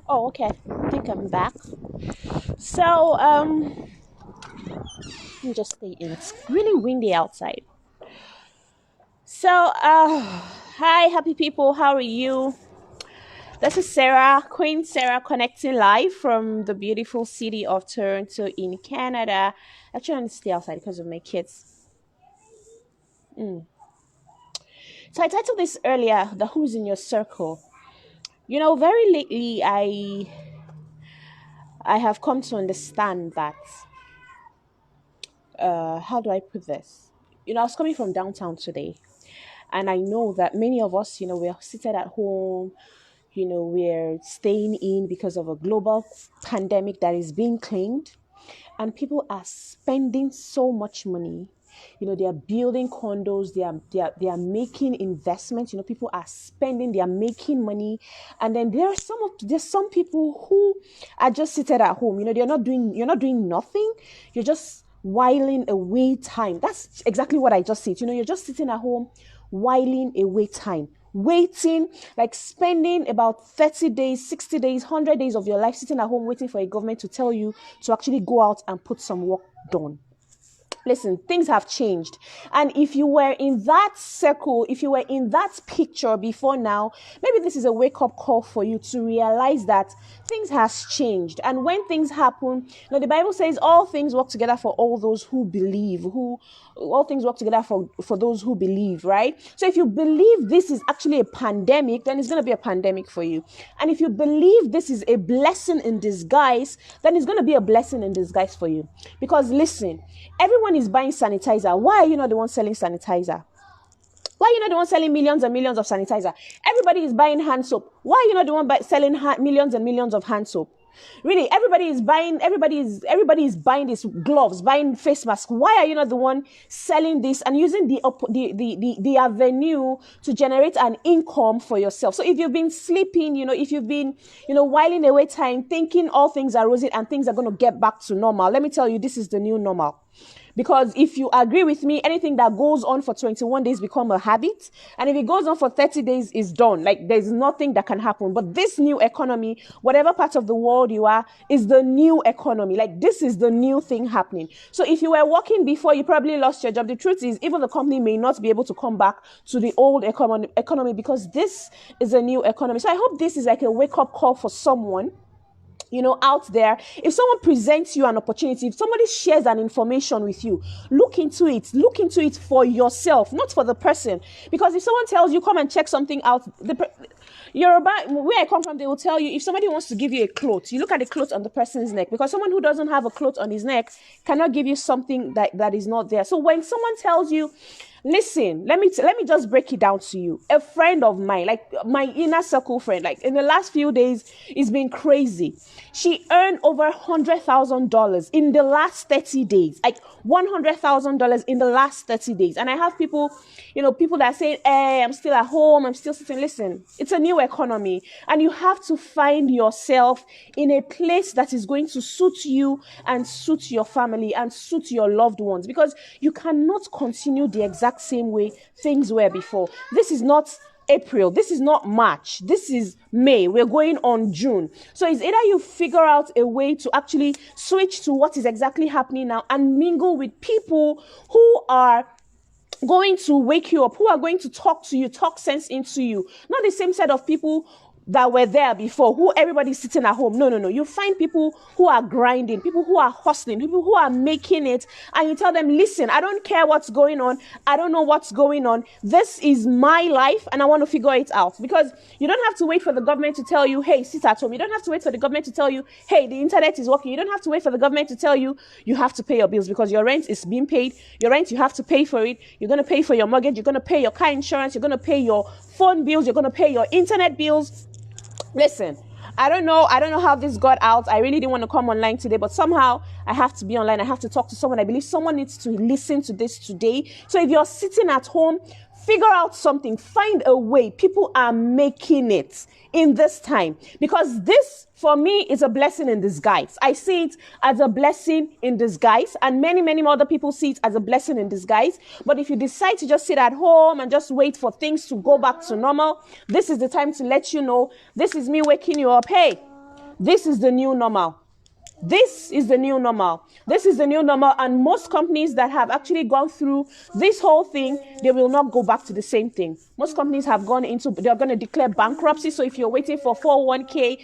Oh, okay. I think I'm back. So, let me just stay in. It's really windy outside. So, hi, happy people. How are you? This is Sarah, Queen Sarah, connecting live from the beautiful city of Toronto in Canada. Actually, I'm to stay outside because of my kids. So, I titled this earlier, "The Who's in Your Circle." You know, very lately, I have come to understand that how do I put this? You know, I was coming from downtown today, and I know that many of us, we're seated at home, we're staying in because of a global pandemic that is being claimed, and people are spending so much money. You know, they are building condos, they are making investments. You know, people are spending, they are making money, and then there's some people who are just seated at home. You know, you're not doing nothing. You're just whiling away time. That's exactly what I just said. You know, you're just sitting at home, whiling away time, waiting, like spending about 30 days, 60 days, 100 days of your life sitting at home waiting for a government to tell you to actually go out and put some work done. Listen, things have changed. And if you were in that circle, if you were in that picture before now, maybe this is a wake up call for you to realize that things has changed. And when things happen, the Bible says all things work together for all those who believe, who all things work together for those who believe, right? So if you believe this is actually a pandemic, then it's going to be a pandemic for you. And if you believe this is a blessing in disguise, then it's going to be a blessing in disguise for you. Because listen, everyone is buying sanitizer. Why are you not the one selling sanitizer? Why are you not the one selling millions and millions of sanitizer? Everybody is buying hand soap. Why are you not the one selling millions and millions of hand soap? Really, everybody is buying these gloves, buying face masks. Why are you not the one selling this and using the avenue to generate an income for yourself? So if you've been sleeping, if you've been, whiling away time, thinking all things are rosy and things are going to get back to normal, let me tell you, this is the new normal. Because if you agree with me, anything that goes on for 21 days become a habit. And if it goes on for 30 days, is done. Like there's nothing that can happen. But this new economy, whatever part of the world you are, is the new economy. Like this is the new thing happening. So if you were working before, you probably lost your job. The truth is, even the company may not be able to come back to the old economy because this is a new economy. So I hope this is like a wake up call for someone, out there. If someone presents you an opportunity, if somebody shares an information with you, look into it for yourself, not for the person. Because if someone tells you, come and check something out, Yoruba, where I come from, they will tell you, if somebody wants to give you a cloth, you look at the cloth on the person's neck, because someone who doesn't have a cloth on his neck cannot give you something that is not there. So when someone tells you, listen, let me just break it down to you. A friend of mine, like my inner circle friend, like in the last few days, it's been crazy. She earned over $100,000 in the last 30 days, like $100,000 in the last 30 days. And I have people, people that are saying, hey, I'm still at home, I'm still sitting. Listen, it's a new economy, and you have to find yourself in a place that is going to suit you and suit your family and suit your loved ones, because you cannot continue the exact same way things were before. This is not April. This is not March. This is May. We're going on June. So it's either you figure out a way to actually switch to what is exactly happening now and mingle with people who are going to wake you up, who are going to talk to you, talk sense into you. Not the same set of people that were there before, who everybody's sitting at home. No, no, no. You find people who are grinding, people who are hustling, people who are making it, and you tell them, listen, I don't care what's going on. I don't know what's going on. This is my life, and I want to figure it out. Because you don't have to wait for the government to tell you, hey, sit at home. You don't have to wait for the government to tell you, hey, the internet is working. You don't have to wait for the government to tell you, you have to pay your bills, because your rent is being paid. Your rent, you have to pay for it. You're going to pay for your mortgage. You're going to pay your car insurance. You're going to pay your phone bills. You're going to pay your internet bills. Listen, I don't know how this got out. I really didn't want to come online today, but somehow I have to be online. I have to talk to someone. I believe someone needs to listen to this today. So if you're sitting at home, figure out something, find a way. People are making it in this time, because this, for me, is a blessing in disguise. I see it as a blessing in disguise, and many, many other people see it as a blessing in disguise. But if you decide to just sit at home and just wait for things to go back to normal, this is the time to let you know, this is me waking you up. Hey, This is the new normal. This is the new normal. This is the new normal. And most companies that have actually gone through this whole thing, they will not go back to the same thing. Most companies have gone into, they're going to declare bankruptcy. So if you're waiting for 401k,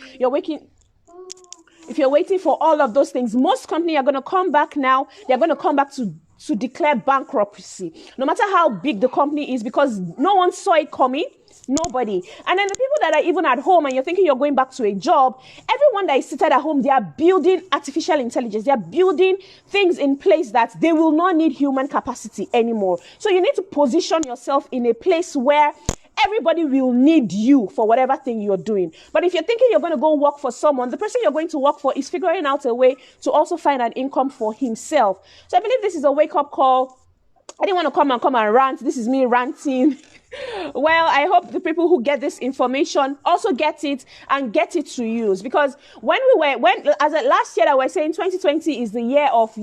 if you're waiting for all of those things, most companies are going to come back now. They're going to come back to declare bankruptcy, no matter how big the company is, because no one saw it coming. Nobody. And then the people that are even at home and you're thinking you're going back to a job, everyone that is seated at home, they are building artificial intelligence. They are building things in place that they will not need human capacity anymore. So you need to position yourself in a place where everybody will need you for whatever thing you're doing. But if you're thinking you're going to go work for someone, the person you're going to work for is figuring out a way to also find an income for himself. So I believe this is a wake-up call. I didn't want to come and rant. This is me ranting. Well, I hope the people who get this information also get it and get it to use, because last year I was saying 2020 is the year of,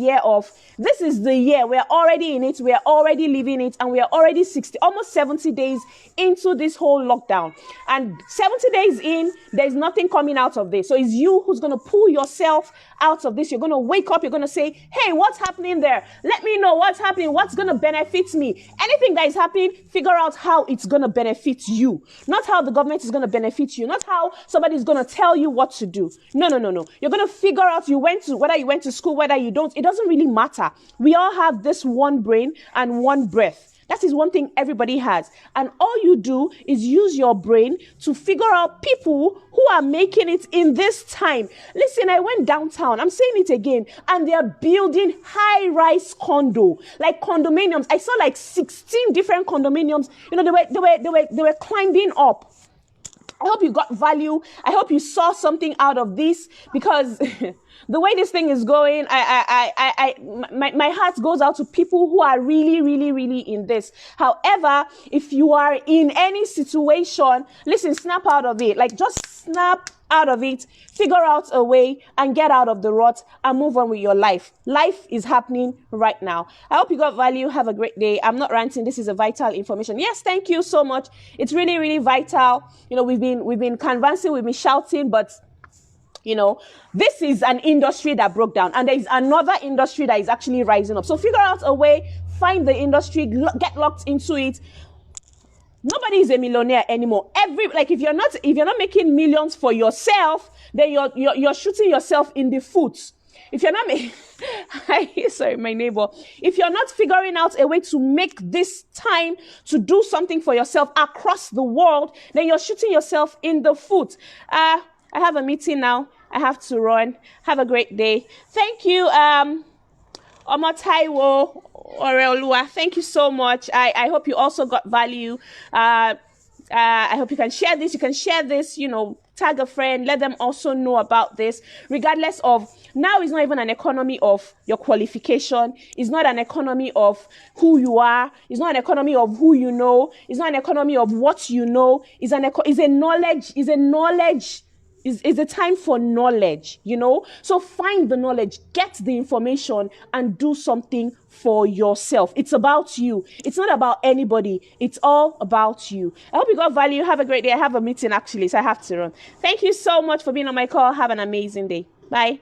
this is the year, we're already in it, we're already living it, and we are already almost 70 days into this whole lockdown. And 70 days in, there's nothing coming out of this. So it's you who's going to pull yourself out of this. You're going to wake up, you're going to say, hey, what's happening there? Let me know what's happening, what's going to benefit me. Anything that is happening, figure out how it's going to benefit you. Not how the government is going to benefit you. Not how somebody is going to tell you what to do. No. You're going to figure out whether you went to school, whether you don't. It doesn't really matter. We all have this one brain and one breath. That is one thing everybody has. And all you do is use your brain to figure out people who are making it in this time. Listen, I went downtown. I'm saying it again. And they're building high-rise condo, like condominiums. I saw like 16 different condominiums. You know, they were climbing up. I hope you got value. I hope you saw something out of this, because the way this thing is going, my heart goes out to people who are really, really, really in this. However, if you are in any situation, listen, snap out of it. Like, just snap out of it, figure out a way and get out of the rut and move on with your life. Life is happening right now. I hope you got value. Have a great day. I'm not ranting. This is a vital information. Yes, thank you so much. It's really, really vital. You know, we've been canvassing, we've been shouting, but you know, this is an industry that broke down, and there is another industry that is actually rising up. So figure out a way, find the industry, get locked into it. Nobody is a millionaire anymore. If you're not making millions for yourself, then you're shooting yourself in the foot. If you're not sorry, my neighbor. If you're not figuring out a way to make this time to do something for yourself across the world, then you're shooting yourself in the foot. I have a meeting now. I have to run. Have a great day. Thank you, Omotaiwo Oreolua. Thank you so much. I hope you also got value. I hope you can share this. You can share this, you know, tag a friend, let them also know about this, regardless of, now it's not even an economy of your qualification. It's not an economy of who you are. It's not an economy of who you know. It's not an economy of what you know. It's a time for knowledge, you know? So find the knowledge, get the information, and do something for yourself. It's about you. It's not about anybody. It's all about you. I hope you got value. Have a great day. I have a meeting actually, so I have to run. Thank you so much for being on my call. Have an amazing day. Bye.